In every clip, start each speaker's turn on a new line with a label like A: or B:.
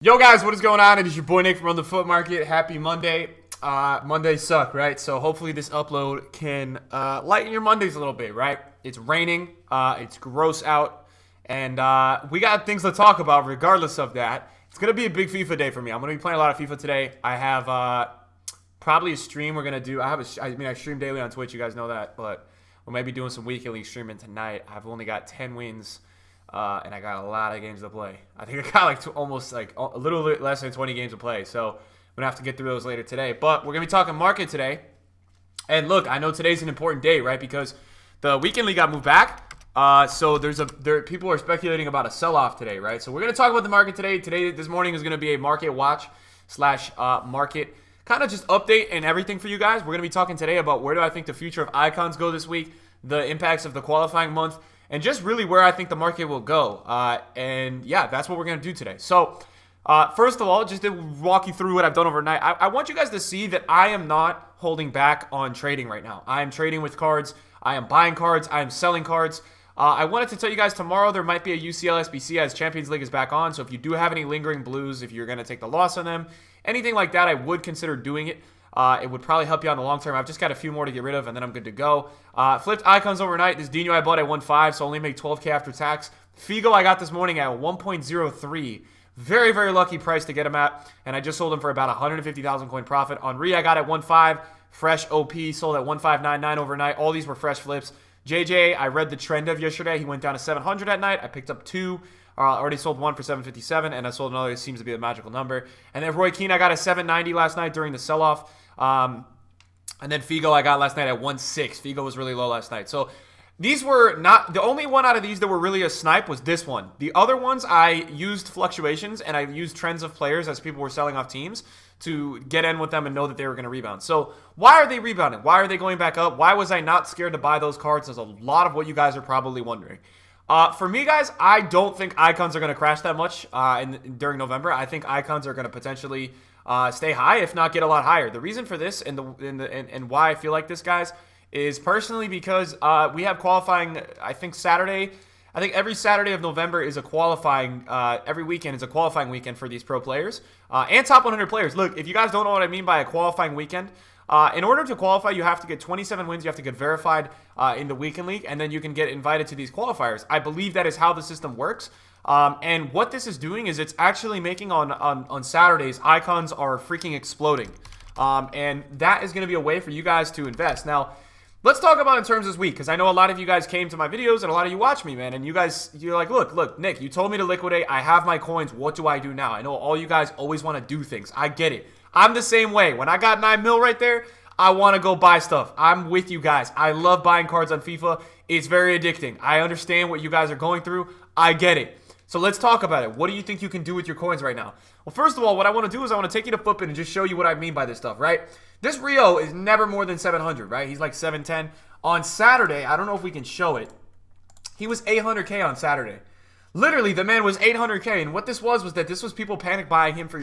A: Yo guys, what is going on? It is your boy Nick from Run the Foot Market. Happy Monday. Mondays suck, right? So hopefully this upload can lighten your Mondays a little bit, right? It's raining, it's gross out, and we got things to talk about regardless of that. It's going to be a big FIFA day for me. I'm going to be playing a lot of FIFA today. I have probably a stream we're going to do. I stream daily on Twitch, you guys know that, but we'll maybe doing some weekend league streaming tonight. I've only got 10 wins. And I got a lot of games to play. I think I got almost a little bit less than 20 games to play. So I'm going to have to get through those later today. But we're going to be talking market today. And look, I know today's an important day, right? Because the weekend league got moved back. So people are speculating about a sell-off today, right? So we're going to talk about the market today. This morning is going to be a market watch / market kind of just update and everything for you guys. We're going to be talking today about where do I think the future of icons go this week, the impacts of the qualifying month, and just really where I think the market will go. And yeah, that's what we're going to do today. So first of all, just to walk you through what I've done overnight, I want you guys to see that I am not holding back on trading right now. I am trading with cards. I am buying cards. I am selling cards. I wanted to tell you guys tomorrow there might be a UCL SBC as Champions League is back on. So if you do have any lingering blues, if you're going to take the loss on them, anything like that, I would consider doing it. It would probably help you on the long term. I've just got a few more to get rid of, and then I'm good to go. Flipped icons overnight. This Dino I bought at 1.5, so only made 12K after tax. Figo I got this morning at 1.03. Very, very lucky price to get him at, and I just sold him for about 150,000 coin profit. Henri I got at 1.5. Fresh OP sold at 1.599 overnight. All these were fresh flips. JJ, I read the trend of yesterday. He went down to 700 at night. I picked up two. Already sold one for 757, and I sold another. It seems to be a magical number. And then Roy Keane, I got a 790 last night during the sell-off. And then Figo I got last night at 1.6. Figo was really low last night. So these were not, the only one out of these that were really a snipe was this one. The other ones I used fluctuations and I used trends of players as people were selling off teams to get in with them and know that they were going to rebound. So why are they rebounding? Why are they going back up? Why was I not scared to buy those cards? There's a lot of what you guys are probably wondering. For me, guys, I don't think icons are going to crash that much during November. I think icons are going to potentially stay high, if not get a lot higher. The reason for this and why I feel like this, guys, is personally because we have qualifying, I think, Saturday. I think every Saturday of November is a qualifying, every weekend is a qualifying weekend for these pro players and top 100 players. Look, if you guys don't know what I mean by a qualifying weekend, in order to qualify, you have to get 27 wins. You have to get verified in the weekend league, and then you can get invited to these qualifiers. I believe that is how the system works. And what this is doing is it's actually making on Saturdays, icons are freaking exploding. And that is going to be a way for you guys to invest. Now, let's talk about in terms of this week, because I know a lot of you guys came to my videos and a lot of you watch me, man. And you're like, look, Nick, you told me to liquidate. I have my coins. What do I do now? I know all you guys always want to do things. I get it. I'm the same way. When I got 9 mil right there, I want to go buy stuff. I'm with you guys. I love buying cards on FIFA. It's very addicting. I understand what you guys are going through. I get it. So let's talk about it. What do you think you can do with your coins right now? Well, first of all, what I want to do is I want to take you to Footbin and just show you what I mean by this stuff, right? This Rio is never more than 700, right? He's like 710. On Saturday, I don't know if we can show it. He was 800K on Saturday. Literally, the man was 800K, and what this was that this was people panic buying him for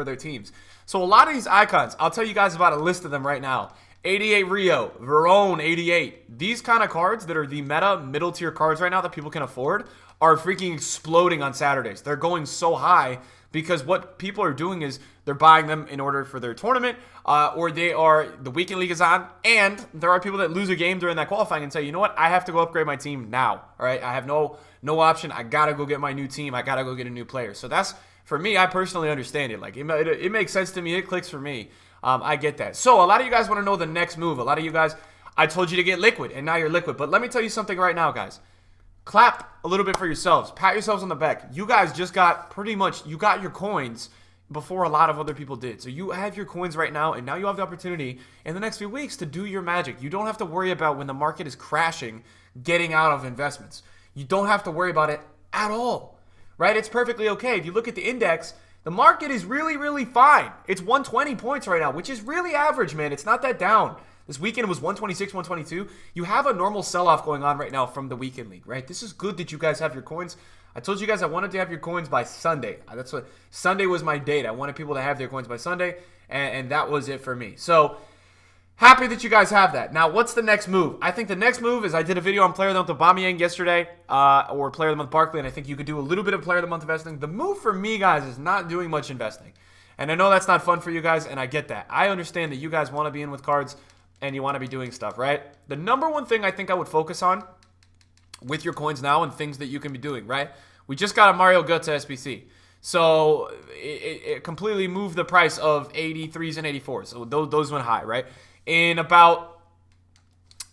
A: their teams. So a lot of these icons, I'll tell you guys about a list of them right now. 88 Rio, Verone 88. These kind of cards that are the meta middle tier cards right now that people can afford are freaking exploding on Saturdays. They're going so high because what people are doing is they're buying them in order for their tournament, or the weekend league is on, and there are people that lose a game during that qualifying and say, you know what, I have to go upgrade my team now. All right, I have no option. I gotta go get my new team. I gotta go get a new player. So that's, for me, I personally understand it. Like it makes sense to me. It clicks for me. I get that. So a lot of you guys want to know the next move. A lot of you guys, I told you to get liquid, and now you're liquid. But let me tell you something right now, guys. Clap a little bit for yourselves. Pat yourselves on the back. You guys just got you got your coins before a lot of other people did. So you have your coins right now, and now you have the opportunity in the next few weeks to do your magic. You don't have to worry about when the market is crashing, getting out of investments. You don't have to worry about it at all, right? It's perfectly okay. If you look at the index, the market is really, really fine. It's 120 points right now, which is really average, man. It's not that down. This weekend was 126, 122. You have a normal sell-off going on right now from the weekend league, right? This is good that you guys have your coins. I told you guys I wanted to have your coins by Sunday. Sunday was my date. I wanted people to have their coins by Sunday, and that was it for me. So happy that you guys have that. Now, what's the next move? I think the next move is I did a video on Player of the Month Aubameyang yesterday, or Player of the Month Barkley, and I think you could do a little bit of Player of the Month investing. The move for me, guys, is not doing much investing. And I know that's not fun for you guys, and I get that. I understand that you guys want to be in with cards, and you want to be doing stuff, right? The number one thing I think I would focus on with your coins now and things that you can be doing, right? We just got a Mario Götze SBC. So it completely moved the price of 83s and 84s. So those went high, right? In about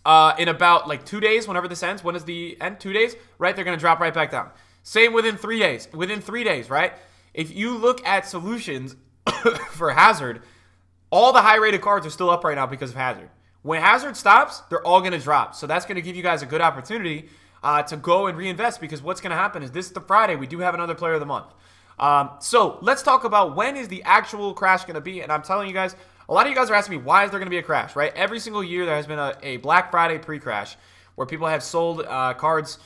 A: like 2 days, whenever this ends, when is the end? 2 days, right? They're going to drop right back down. Same within 3 days. Within 3 days, right? If you look at solutions for Hazard, all the high-rated cards are still up right now because of Hazard. When Hazard stops, they're all going to drop. So that's going to give you guys a good opportunity to go and reinvest, because what's going to happen is this is the Friday. We do have another Player of the Month. So let's talk about when is the actual crash going to be. And I'm telling you guys, a lot of you guys are asking me, why is there going to be a crash, right? Every single year there has been a Black Friday pre-crash where people have sold cards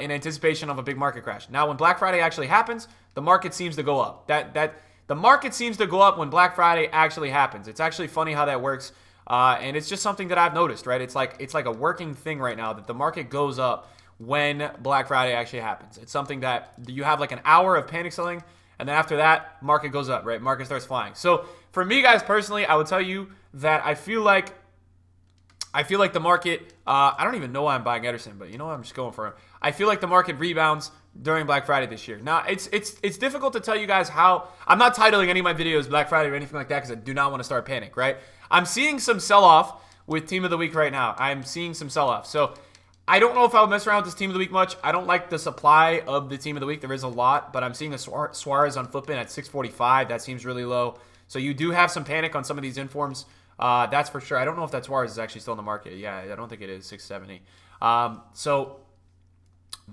A: in anticipation of a big market crash. Now, when Black Friday actually happens, the market seems to go up. The market seems to go up when Black Friday actually happens. It's actually funny how that works. And it's just something that I've noticed, right? It's like a working thing right now that the market goes up when Black Friday actually happens. It's something that you have like an hour of panic selling, and then after that, market goes up, right? Market starts flying. So for me, guys, personally, I would tell you that I feel like the market, I don't even know why I'm buying Ederson, but you know what? I'm just going for him. I feel like the market rebounds during Black Friday this year. Now, it's difficult to tell you guys how. I'm not titling any of my videos Black Friday or anything like that because I do not want to start panic, right? I'm seeing some sell-off with Team of the Week right now. I'm seeing some sell-off. So I don't know if I'll mess around with this Team of the Week much. I don't like the supply of the Team of the Week. There is a lot, but I'm seeing a Suarez on Flipin at 645. That seems really low. So you do have some panic on some of these informs. That's for sure. I don't know if that Suarez is actually still in the market. Yeah, I don't think it is, 670. So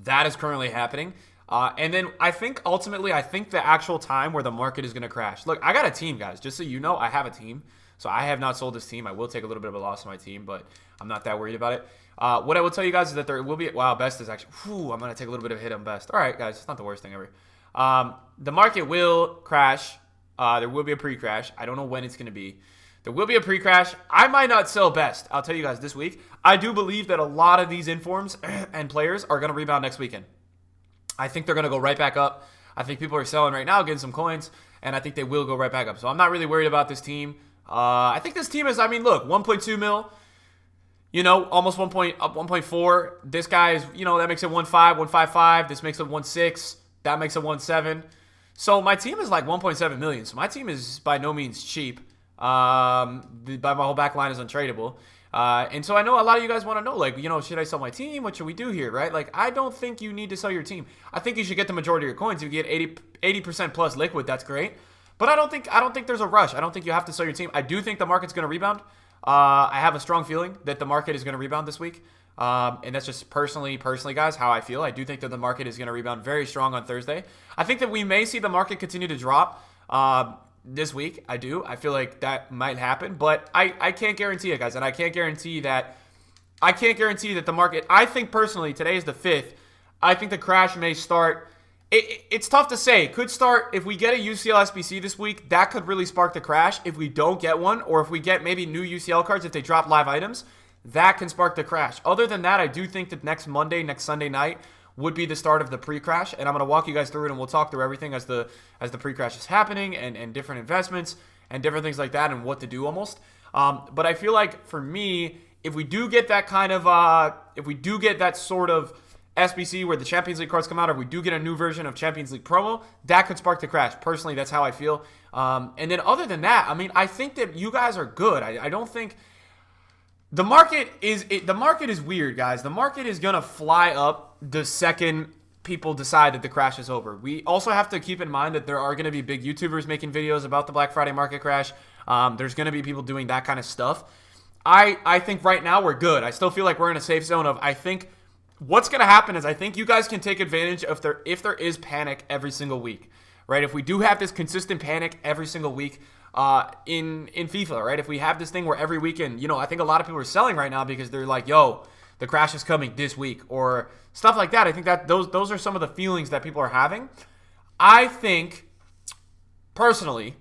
A: that is currently happening. And then I think ultimately, the actual time where the market is going to crash. Look, I got a team, guys. Just so you know, I have a team. So I have not sold this team. I will take a little bit of a loss on my team, but I'm not that worried about it. What I will tell you guys is that there will be, wow, Best is actually, I'm going to take a little bit of a hit on Best. All right, guys, it's not the worst thing ever. The market will crash. There will be a pre-crash. I don't know when it's going to be. There will be a pre-crash. I might not sell Best. I'll tell you guys this week. I do believe that a lot of these informs and players are going to rebound next weekend. I think they're going to go right back up. I think people are selling right now, getting some coins, and I think they will go right back up. So I'm not really worried about this team. I think this team is, I mean, look, 1.2 mil, you know, almost 1.4. This guy is, you know, that makes it 1.5, 1.55. This makes it 1.6. That makes it 1.7. So my team is like 1.7 million. So my team is by no means cheap. My whole back line is untradeable. And so I know a lot of you guys want to know, like, you know, should I sell my team? What should we do here, right? Like, I don't think you need to sell your team. I think you should get the majority of your coins. If you get 80% plus liquid, that's great. But I don't think there's a rush. I don't think you have to sell your team. I do think the market's going to rebound. I have a strong feeling that the market is going to rebound this week. And that's just personally, guys, how I feel. I do think that the market is going to rebound very strong on Thursday. I think that we may see the market continue to drop this week. I do. I feel like that might happen. But I can't guarantee it, guys. And I can't guarantee that the market, I think personally, today is the 5th. I think the crash may start. It's tough to say. It could start if we get a UCL SBC this week. That could really spark the crash. If we don't get one, or if we get maybe new UCL cards, if they drop live items, that can spark the crash. Other than that, I do think that next Sunday night would be the start of the pre-crash, and I'm going to walk you guys through it, and we'll talk through everything as the pre-crash is happening, and different investments and different things like that, and what to do almost. But I feel like for me, if we do get that kind of, sort of SBC where the Champions League cards come out, or we do get a new version of Champions League promo, that could spark the crash. Personally, that's how I feel. And then other than that, I mean, I think that you guys are good. I don't think the market is weird, guys. The market is gonna fly up the second people decide that the crash is over. We also have to keep in mind that there are gonna be big YouTubers making videos about the Black Friday market crash. There's gonna be people doing that kind of stuff. I think right now we're good. I still feel like we're in a safe zone of, I think what's going to happen is I think you guys can take advantage of if there is panic every single week, right? If we do have this consistent panic every single week in FIFA, right? If we have this thing where every weekend, you know, I think a lot of people are selling right now because they're like, yo, the crash is coming this week or stuff like that. I think that those are some of the feelings that people are having. I think personally,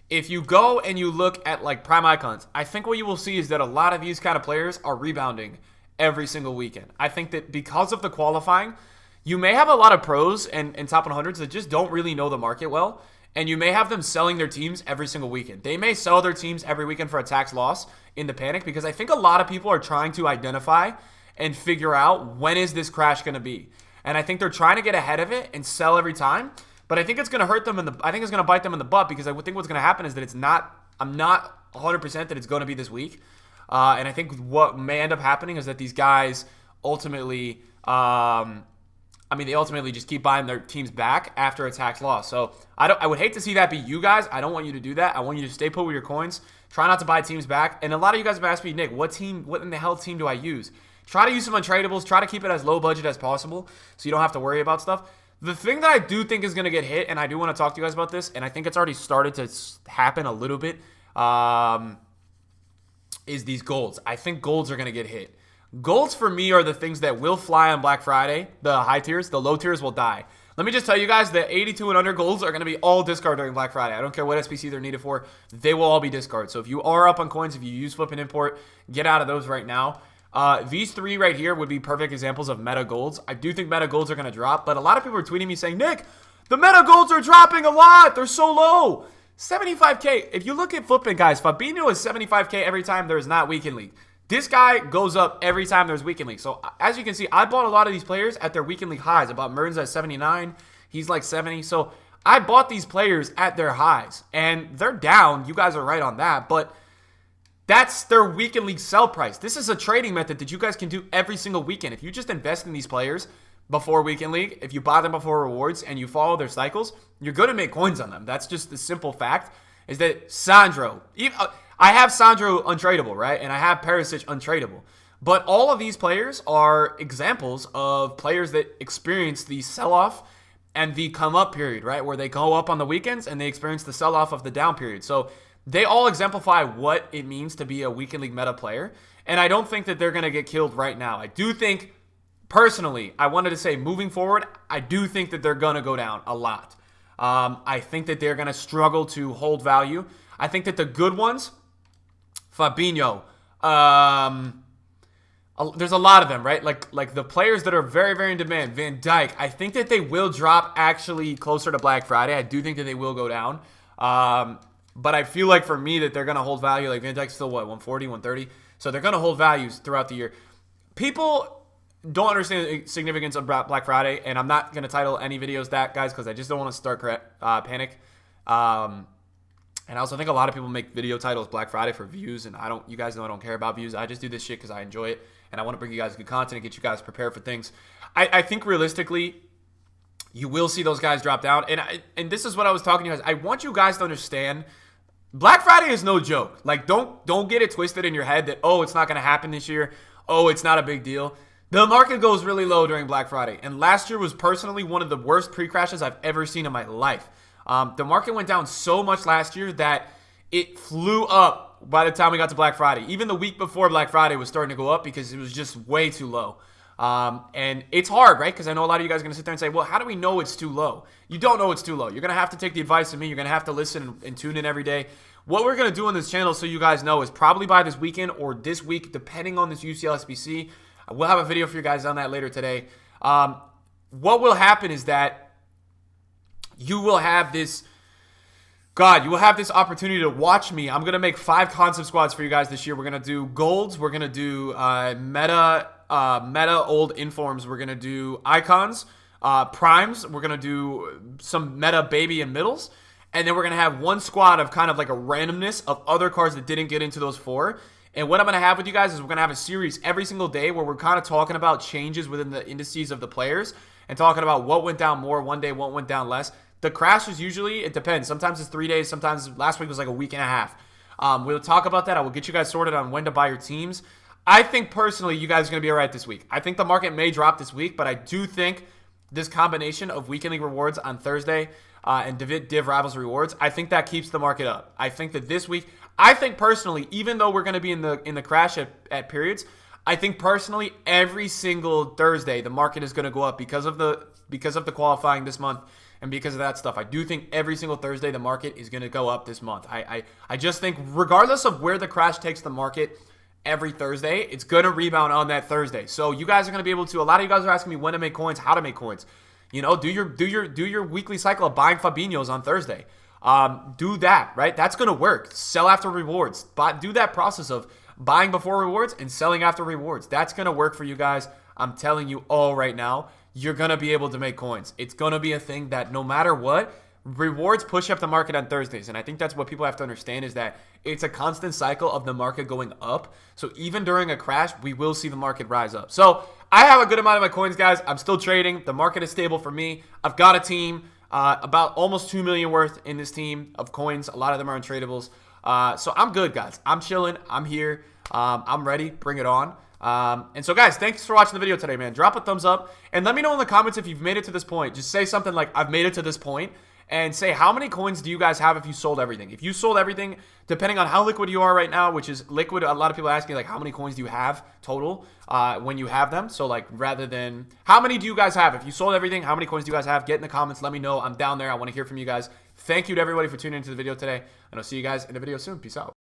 A: If you go and you look at like prime icons, I think what you will see is that a lot of these kind of players are rebounding every single weekend. I think that because of the qualifying, you may have a lot of pros and top 100s that just don't really know the market well, and you may have them selling their teams every single weekend. They may sell their teams every weekend for a tax loss in the panic, because I think a lot of people are trying to identify and figure out when is this crash going to be. And I think they're trying to get ahead of it and sell every time. But I think it's going to hurt them I think it's going to bite them in the butt, because I would think what's going to happen is that I'm not 100% that it's going to be this week. And I think what may end up happening is that these guys ultimately, they ultimately just keep buying their teams back after a tax loss. So I would hate to see that be you guys. I don't want you to do that. I want you to stay put with your coins. Try not to buy teams back. And a lot of you guys have asked me, Nick, what in the hell team do I use? Try to use some untradables. Try to keep it as low budget as possible so you don't have to worry about stuff. The thing that I do think is going to get hit, and I do want to talk to you guys about this, and I think it's already started to happen a little bit, is these golds. I think golds are going to get hit. Golds for me are the things that will fly on Black Friday. The high tiers, the low tiers will die. Let me just tell you guys that 82 and under golds are going to be all discard during Black Friday. I don't care what SBC they're needed for. They will all be discard. So if you are up on coins, if you use flip and import, get out of those right now. These three right here would be perfect examples of meta golds. I do think meta golds are going to drop, but a lot of people are tweeting me saying, Nick, the meta golds are dropping a lot. They're so low. 75K. If you look at flipping, guys, Fabinho is 75K every time there is not weekend league. This guy goes up every time there's weekend league. So as you can see, I bought a lot of these players at their weekend league highs. I bought Mertens at 79. He's like 70. So I bought these players at their highs, and they're down. You guys are right on that, but that's their weekend league sell price. This is a trading method that you guys can do every single weekend. If you just invest in these players before weekend league, if you buy them before rewards and you follow their cycles, you're going to make coins on them. That's just the simple fact, is that Sandro, I have Sandro untradeable, right? And I have Perisic untradeable. But all of these players are examples of players that experience the sell-off and the come-up period, right? Where they go up on the weekends and they experience the sell-off of the down period. So they all exemplify what it means to be a weekend league meta player. And I don't think that they're going to get killed right now. I do think, personally, I wanted to say moving forward, I do think that they're going to go down a lot. I think that they're going to struggle to hold value. I think that the good ones, Fabinho, there's a lot of them, right? Like the players that are very, very in demand, Van Dijk, I think that they will drop actually closer to Black Friday. I do think that they will go down. But I feel like for me that they're going to hold value. Like Van Dijk's still, what, 140, 130? So they're going to hold values throughout the year. People don't understand the significance of Black Friday, and I'm not going to title any videos that, guys, because I just don't want to start panic. And I also think a lot of people make video titles Black Friday for views, and you guys know I don't care about views. I just do this shit because I enjoy it, and I want to bring you guys good content and get you guys prepared for things. I think realistically, you will see those guys drop down, and this is what I was talking to you guys. I want you guys to understand, Black Friday is no joke. Like, don't get it twisted in your head that, oh, it's not going to happen this year. Oh, it's not a big deal. The market goes really low during Black Friday, and last year was personally one of the worst pre-crashes I've ever seen in my life. The market went down so much last year that it flew up by the time we got to Black Friday. Even the week before Black Friday was starting to go up because it was just way too low. And it's hard, right? Because I know a lot of you guys are going to sit there and say, well, how do we know it's too low? You don't know it's too low. You're going to have to take the advice of me. You're going to have to listen and tune in every day. What we're going to do on this channel, so you guys know, is probably by this weekend or this week, depending on this UCL SBC. We'll have a video for you guys on that later today. What will happen is that you will have this, you will have this opportunity to watch me. I'm going to make 5 concept squads for you guys this year. We're going to do golds. We're going to do meta old informs. We're going to do icons, primes. We're going to do some meta baby and middles. And then we're going to have one squad of kind of like a randomness of other cards that didn't get into those 4. And what I'm going to have with you guys is we're going to have a series every single day where we're kind of talking about changes within the indices of the players and talking about what went down more one day, what went down less. The crash is usually, it depends. Sometimes it's 3 days. Sometimes last week was like a week and a half. We'll talk about that. I will get you guys sorted on when to buy your teams. I think personally you guys are going to be all right this week. I think the market may drop this week, but I do think this combination of weekend league rewards on Thursday and div rivals rewards, I think that keeps the market up. I think that this week, I think personally, even though we're going to be in the crash at periods, I think personally every single Thursday the market is going to go up because of the qualifying this month And because of that stuff, I do think every single Thursday the market is going to go up this month. I just think regardless of where the crash takes the market, every Thursday, it's going to rebound on that Thursday. So you guys are going to be able to, a lot of you guys are asking me when to make coins, how to make coins. You know, do your weekly cycle of buying Fabinho's on Thursday. Do that, right? That's going to work. Sell after rewards. But do that process of buying before rewards and selling after rewards. That's going to work for you guys. I'm telling you all right now, you're going to be able to make coins. It's going to be a thing that no matter what, rewards push up the market on Thursdays. And I think that's what people have to understand is that it's a constant cycle of the market going up. So even during a crash, we will see the market rise up. So I have a good amount of my coins, guys. I'm still trading. The market is stable for me. I've got a team, about almost 2 million worth in this team of coins. A lot of them are untradables. So I'm good, guys. I'm chilling. I'm here. I'm ready. Bring it on. And so, guys, thanks for watching the video today, man. Drop a thumbs up and let me know in the comments if you've made it to this point. Just say something like, I've made it to this point. And say, how many coins do you guys have if you sold everything? If you sold everything, depending on how liquid you are right now, which is liquid, a lot of people ask me, like, how many coins do you have total when you have them? So, like, rather than, how many do you guys have? If you sold everything, how many coins do you guys have? Get in the comments. Let me know. I'm down there. I want to hear from you guys. Thank you to everybody for tuning into the video today. And I'll see you guys in the video soon. Peace out.